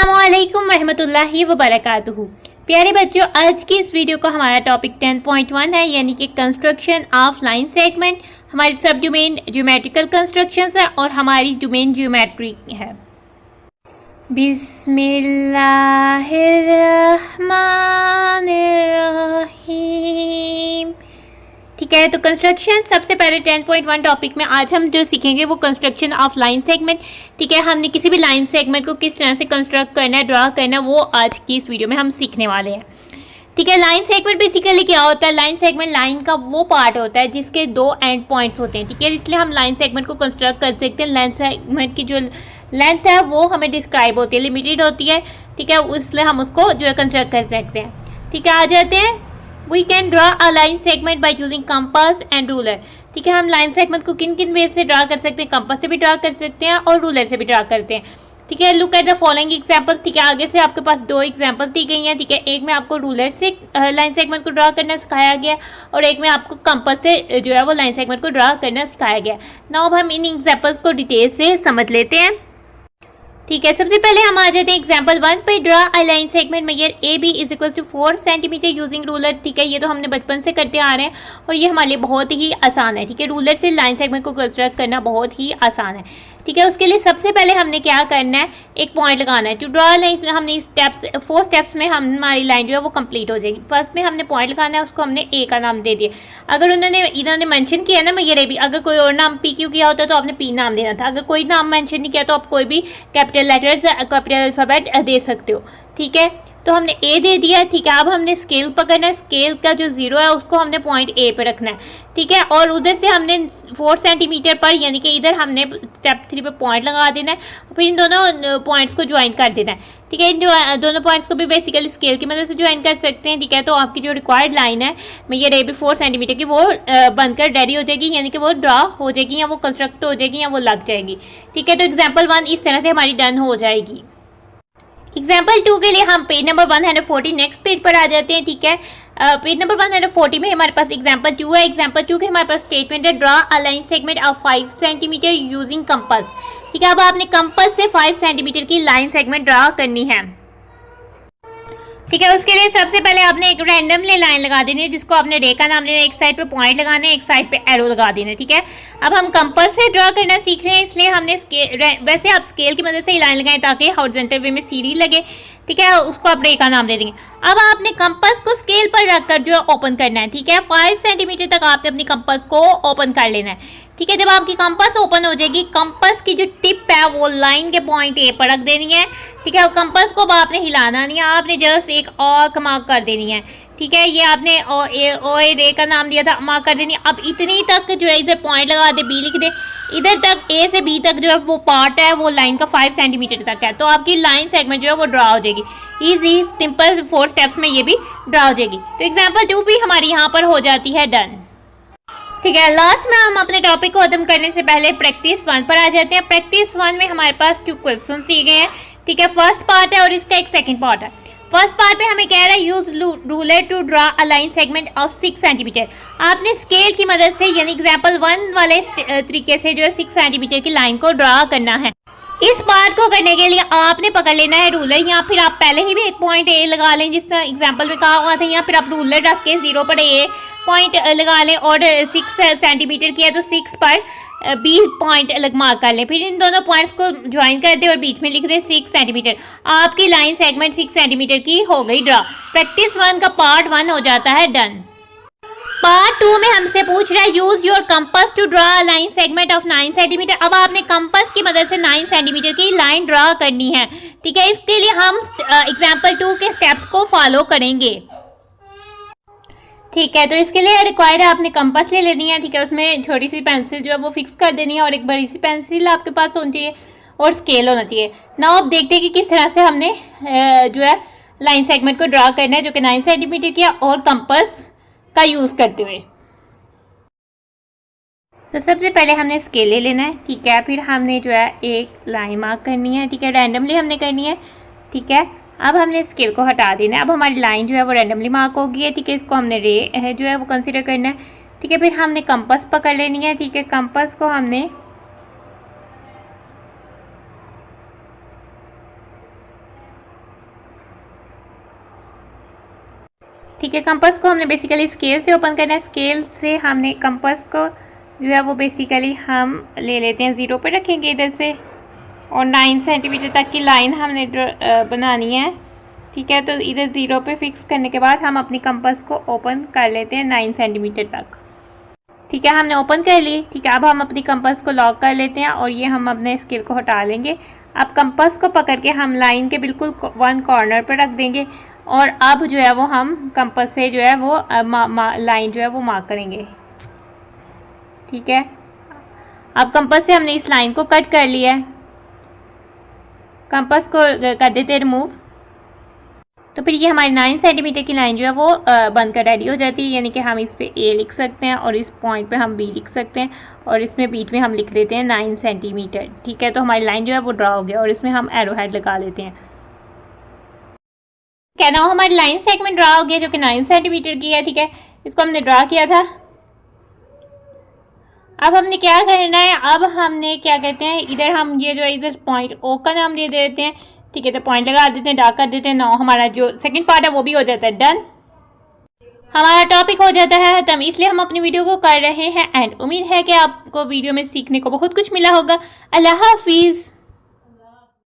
अस्सलामुअलैकुम रहमतुल्लाहि व बरकातुहू। प्यारे बच्चों, आज की इस वीडियो का हमारा टॉपिक 10.1 है, यानी कि कंस्ट्रक्शन ऑफ लाइन सेगमेंट। हमारी सब डोमेन ज्योमेट्रिकल कंस्ट्रक्शंस है और हमारी डोमेन ज्योमेट्री है। बिस्मिल्लाहिर्रहमानिर्रहीम। ठीक है, तो कंस्ट्रक्शन सबसे पहले 10.1 टॉपिक में आज हम जो सीखेंगे वो कंस्ट्रक्शन ऑफ लाइन सेगमेंट। ठीक है, हमने किसी भी लाइन सेगमेंट को किस तरह से कंस्ट्रक्ट करना है, ड्रा करना है, वो आज की इस वीडियो में हम सीखने वाले हैं। ठीक है, लाइन सेगमेंट बेसिकली क्या होता है? लाइन सेगमेंट लाइन का वो पार्ट होता है जिसके दो एंड पॉइंट्स होते हैं। ठीक है, इसलिए हम लाइन सेगमेंट को कंस्ट्रक्ट कर सकते हैं। लाइन सेगमेंट की जो लेंथ है वो हमें डिस्क्राइब होती है, लिमिटेड होती है। ठीक है, इसलिए हम उसको जो है कंस्ट्रक्ट कर सकते हैं। ठीक है, आ जाते हैं। We can draw a line segment by using compass and ruler। ठीक है, हम लाइन सेगमेंट को किन किन वे से ड्रा कर सकते हैं? कंपास से भी ड्रा कर सकते हैं और रूलर से भी ड्रा करते हैं। ठीक है, look at the following examples. ठीक है, आगे से आपके पास दो एग्जांपल्स दी गई हैं। ठीक है, एक में आपको रूलर से लाइन सेगमेंट को ड्रा करना सिखाया गया और एक में आपको कंपास से जो है वो लाइन सेगमेंट को ड्रा करना सिखाया गया। नाउ अब हम इन एग्जांपल्स को डिटेल से समझ लेते हैं। ठीक है, सबसे पहले हम आ जाते हैं एग्जाम्पल 1 पे। Draw a line segment measure A B is equal to 4 centimetre using ruler. ठीक है, ये तो हमने बचपन से करते आ रहे हैं और ये हमारे लिए बहुत ही आसान है। ठीक है, रूलर से लाइन सेगमेंट को कंस्ट्रक्ट करना बहुत ही आसान है। ठीक है, उसके लिए सबसे पहले हमने क्या करना है, एक पॉइंट लगाना है। टू ड्रा लाइन हमने स्टेप्स 4 स्टेप्स में हमारी लाइन जो है वो कंप्लीट हो जाएगी। फर्स्ट में हमने पॉइंट लगाना है, उसको हमने ए का नाम दे दिया। अगर इन्होंने मेंशन किया ना मेजर ए बी, अगर कोई और नाम पी क्यू किया होता तो आपने पी नाम देना था। अगर कोई नाम मेंशन नहीं किया तो आप कोई भी कैपिटल लेटर्स कैपिटल अल्फाबेट दे सकते हो। ठीक है, तो हमने ए दे दिया। ठीक है, अब हमने स्केल पकड़ना है। स्केल का जो 0 है उसको हमने पॉइंट ए पे रखना है। ठीक है, और उधर से हमने 4 सेंटीमीटर पर यानी कि इधर हमने स्टेप 3 पे पॉइंट लगा देना है, फिर इन दोनों पॉइंट्स को ज्वाइन कर देना है। ठीक है, इन दोनों पॉइंट्स को भी बेसिकली स्केल की मदद से ज्वाइन कर सकते हैं। ठीक है, तो आपकी जो रिक्वायर्ड लाइन है ये ए बी 4 सेंटीमीटर की वो बनकर रेडी हो जाएगी, यानी कि वो ड्रा हो जाएगी या वो कंस्ट्रक्ट हो जाएगी या वो लग जाएगी। ठीक है, तो एग्जाम्पल 1 इस तरह से हमारी डन हो जाएगी। एग्जाम्पल 2 के लिए हम पेज नंबर 140 नेक्स्ट पेज पर आ जाते हैं। ठीक है, पेज नंबर 140 में हमारे पास एग्जाम्पल 2 है। एग्जाम्पल 2 के हमारे पास स्टेटमेंट है, draw a line segment of 5 centimetre using compass. ठीक है, अब आपने कंपास से 5 सेंटीमीटर की लाइन सेगमेंट ड्रा करनी है। ठीक है, उसके लिए सबसे पहले आपने एक रैंडमली लाइन लगा देनी है जिसको आपने रे का नाम लेना है। एक साइड पे पॉइंट लगाना है, एक साइड पे एरो लगा देना है। ठीक है, अब हम कंपास से ड्रा करना सीख रहे हैं, इसलिए हमने वैसे आप स्केल की मदद से ही लाइन लगाएं ताकि हॉरिजॉन्टल वे में सीधी लगे। ठीक है, उसको आप रे का नाम दे देंगे। अब आपने कंपास को स्केल पर रखकर जो है ओपन करना है। ठीक है, 5 सेंटीमीटर तक आपने अपनी कंपास को ओपन कर लेना है। ठीक है, जब आपकी कंपास ओपन हो जाएगी, कंपास की जो टिप है वो लाइन के पॉइंट ए पर रख देनी है। ठीक है, कंपास को अब आपने हिलाना नहीं है, आपने जस्ट एक आर्क मार्क कर देनी है। ठीक है, ये आपने ओ ए रे का नाम दिया था, मार्क कर देनी है। अब इतनी तक जो है इधर पॉइंट लगा दे, बी लिख दे। इधर तक ए से बी तक जो है वो पार्ट है वो लाइन का 5 सेंटीमीटर तक है, तो आपकी लाइन सेगमेंट जो है वो ड्रा हो जाएगी। ईजी सिंपल 4 स्टेप्स में ये भी ड्रा हो जाएगी। तो एग्जाम्पल 2 भी हमारी यहाँ पर हो जाती है डन। ठीक है, लास्ट में हम अपने टॉपिक को खत्म करने से पहले प्रैक्टिस 1 पर आ जाते हैं। प्रैक्टिस 1 में हमारे पास 2 क्वेश्चन दिए गए हैं। ठीक है, फर्स्ट पार्ट है और इसका एक सेकंड पार्ट है। फर्स्ट पार्ट पे हमें कह रहा है use ruler to draw a line segment of 6 centimetre. आपने स्केल की मदद से यानी एग्जाम्पल 1 वाले तरीके से जो है 6 सेंटीमीटर की लाइन को ड्रा करना है। इस पार्ट को करने के लिए आपने पकड़ लेना है रूलर, या फिर आप पहले ही भी एक पॉइंट ए लगा लें जिस एग्जाम्पल में कहा हुआ था, या फिर आप रूलर रख के 0 पर ए पॉइंट लगा लें और 6 सेंटीमीटर किया तो 6 पर बी पॉइंट अलग मार्क कर लें। फिर इन दोनों पॉइंट्स को ज्वाइन कर दें और बीच में लिख दें 6 सेंटीमीटर। आपकी लाइन सेगमेंट 6 सेंटीमीटर की हो गई ड्रा। प्रैक्टिस 1 का पार्ट 1 हो जाता है डन। पार्ट 2 में हमसे पूछ रहा है use your compass to draw line segment of 9 centimetre. अब आपने कंपास की मदद से 9 सेंटीमीटर की लाइन ड्रा करनी है। ठीक है, इसके लिए हम एग्जाम्पल 2 के स्टेप्स को फॉलो करेंगे। ठीक है, तो इसके लिए रिक्वायर्ड है आपने कंपास ले लेनी है। ठीक है, उसमें छोटी सी पेंसिल जो है वो फिक्स कर देनी है और एक बड़ी सी पेंसिल आपके पास होनी चाहिए और स्केल होना चाहिए। नाउ अब देखते हैं कि किस तरह से हमने जो है लाइन सेगमेंट को ड्रा करना है जो कि 9 सेंटीमीटर की और कंपास का यूज़ करते हुए। तो सबसे पहले हमने स्केल ले लेना है। ठीक है, फिर हमने जो है एक लाइन मार्क करनी है। ठीक है, रैंडमली हमने करनी है। ठीक है, अब हमने स्केल को हटा देना है। अब हमारी लाइन जो है वो रैंडमली मार्क होगी है। ठीक है, इसको हमने रे है जो है वो कंसीडर करना है। ठीक है, फिर हमने कंपास पकड़ लेनी है। ठीक है, कंपास को हमने ठीक है, कंपास को हमने बेसिकली स्केल से ओपन करना है। स्केल से हमने कंपास को जो है वो बेसिकली हम ले लेते हैं, 0 पे रखेंगे इधर से, और 9 सेंटीमीटर तक की लाइन हमने बनानी है। ठीक है, तो इधर 0 पे फिक्स करने के बाद हम अपनी कंपास को ओपन कर लेते हैं 9 सेंटीमीटर तक। ठीक है, हमने ओपन कर ली। ठीक है, अब हम अपनी कंपास को लॉक कर लेते हैं और ये हम अपने स्केल को हटा लेंगे। अब कंपास को पकड़ के हम लाइन के बिल्कुल 1 कॉर्नर पर रख देंगे और अब जो है वो हम कंपास से जो है वो लाइन जो है वो मार्क करेंगे। ठीक है, अब कंपास से हमने इस लाइन को कट कर लिया है। कंपास को कर देते हैं रिमूव। तो फिर ये हमारी 9 सेंटीमीटर की लाइन जो है वो बनकर रेडी हो जाती है, यानी कि हम इस पे A लिख सकते हैं और इस पॉइंट पे हम B लिख सकते हैं और इसमें बीच में हम लिख लेते हैं 9 सेंटीमीटर। ठीक है, तो हमारी लाइन जो है वो ड्रा हो गया और इसमें हम एरो हेड लगा लेते हैं। कहना हो हमारी लाइन सेगमेंट ड्रा हो गया जो कि 9 सेंटीमीटर की है। ठीक है, इसको हमने ड्रा किया था। अब हमने क्या करना है, अब हमने क्या कहते हैं, इधर हम ये जो इधर पॉइंट O का नाम दे देते हैं। ठीक है, तो पॉइंट लगा देते हैं, डार्क कर देते हैं। 9 हमारा जो सेकंड पार्ट है वो भी हो जाता है डन। हमारा टॉपिक हो जाता है खत्म, इसलिए हम अपनी वीडियो को कर रहे हैं एंड उम्मीद है कि आपको वीडियो में सीखने को बहुत कुछ मिला होगा। अल्लाह हाफिज़।